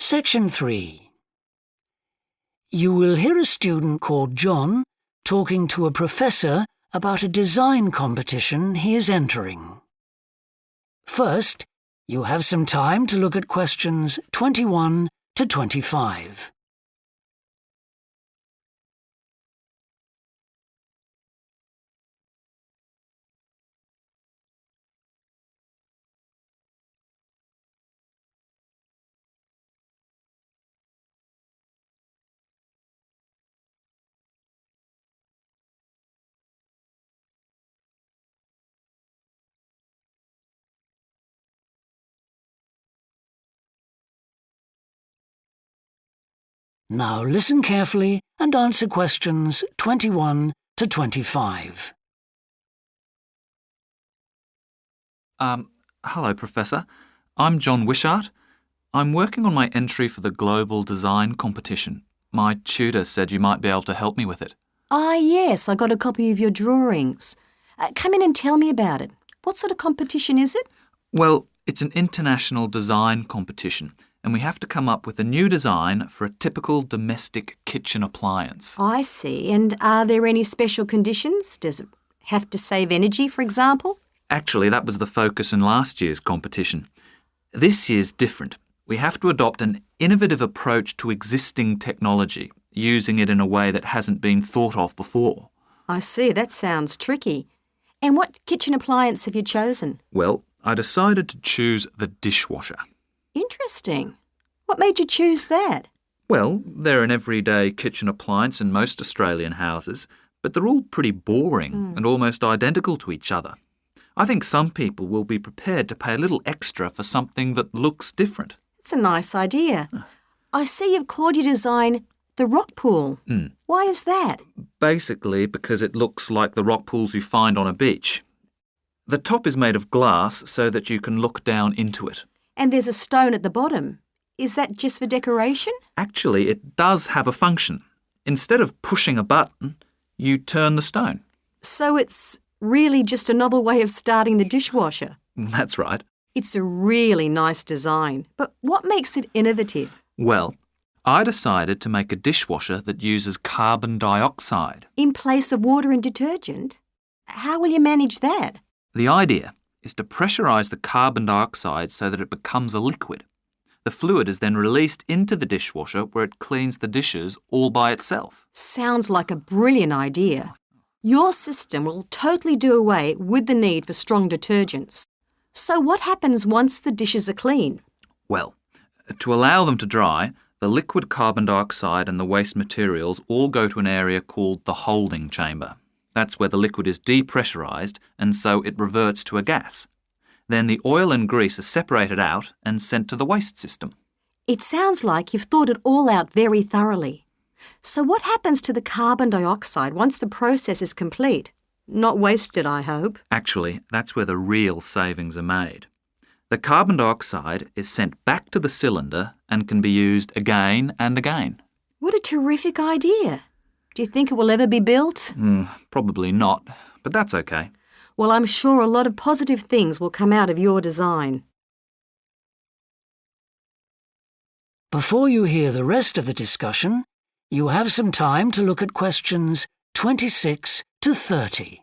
Section 3. You will hear a student called John talking to a professor about a design competition he is entering. First, you have some time to look at questions 21 to 25. Now listen carefully and answer questions 21 to 25. Hello, Professor. I'm John Wishart. I'm working on my entry for the Global Design Competition. My tutor said you might be able to help me with it. Ah, yes, I got a copy of your drawings. Come in and tell me about it. What sort of competition is it? Well, it's an international design competition, and we have to come up with a new design for a typical domestic kitchen appliance. I see. And are there any special conditions? Does it have to save energy, for example? Actually, that was the focus in last year's competition. This year's different. We have to adopt an innovative approach to existing technology, using it in a way that hasn't been thought of before. I see. That sounds tricky. And what kitchen appliance have you chosen? Well, I decided to choose the dishwasher. Interesting. What made you choose that? Well, they're an everyday kitchen appliance in most Australian houses, but they're all pretty boring and almost identical to each other. I think some people will be prepared to pay a little extra for something that looks different. It's a nice idea. I see you've called your design the rock pool. Why is that? Basically because it looks like the rock pools you find on a beach. The top is made of glass so that you can look down into it. And there's a stone at the bottom. Is that just for decoration? Actually, it does have a function. Instead of pushing a button, you turn the stone. So it's really just a novel way of starting the dishwasher. That's right. It's a really nice design, but what makes it innovative? Well, I decided to make a dishwasher that uses carbon dioxide. In place of water and detergent? How will you manage that? The idea is to pressurise the carbon dioxide so that it becomes a liquid. The fluid is then released into the dishwasher where it cleans the dishes all by itself. Sounds like a brilliant idea. Your system will totally do away with the need for strong detergents. So what happens once the dishes are clean? Well, to allow them to dry, the liquid carbon dioxide and the waste materials all go to an area called the holding chamber. That's where the liquid is depressurised and so it reverts to a gas. Then the oil and grease are separated out and sent to the waste system. It sounds like you've thought it all out very thoroughly. So what happens to the carbon dioxide once the process is complete? Not wasted, I hope. Actually, that's where the real savings are made. The carbon dioxide is sent back to the cylinder and can be used again and again. What a terrific idea. Do you think it will ever be built? Probably not, but that's okay. Well, I'm sure a lot of positive things will come out of your design. Before you hear the rest of the discussion, you have some time to look at questions 26 to 30.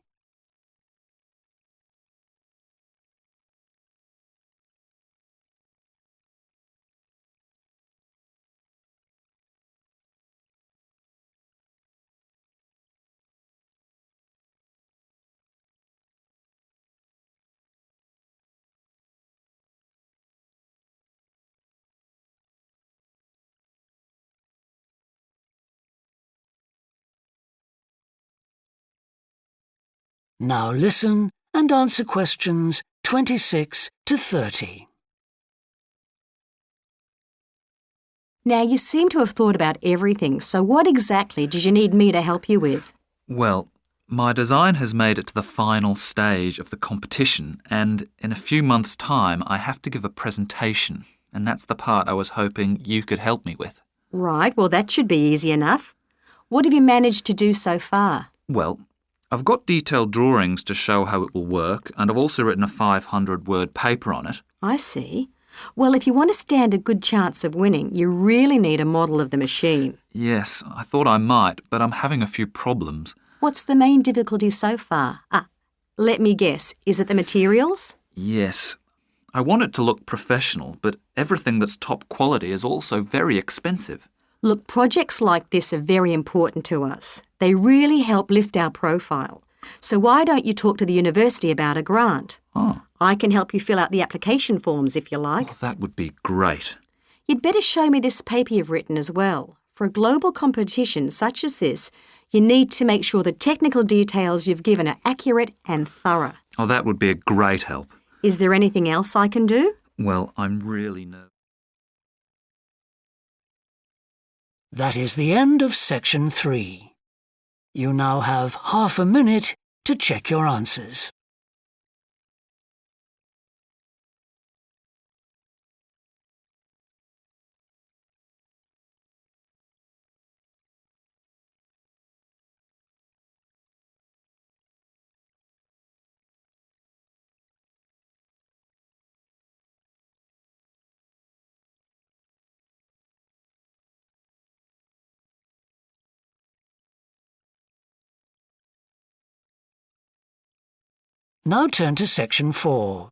Now listen and answer questions 26 to 30. Now, you seem to have thought about everything, so what exactly did you need me to help you with? Well, my design has made it to the final stage of the competition, and in a few months' time I have to give a presentation, and that's the part I was hoping you could help me with. Right, well, that should be easy enough. What have you managed to do so far? Well, I've got detailed drawings to show how it will work, and I've also written a 500-word paper on it. I see. Well, if you want to stand a good chance of winning, you really need a model of the machine. Yes, I thought I might, but I'm having a few problems. What's the main difficulty so far? Let me guess. Is it the materials? Yes. I want it to look professional, but everything that's top quality is also very expensive. Look, projects like this are very important to us. They really help lift our profile. So why don't you talk to the university about a grant? Oh, I can help you fill out the application forms if you like. that would be great. You'd better show me this paper you've written as well. For a global competition such as this, you need to make sure the technical details you've given are accurate and thorough. Oh, that would be a great help. Is there anything else I can do? Well, I'm really nervous. That is the end of section 3. You now have half a minute to check your answers. Now turn to section 4.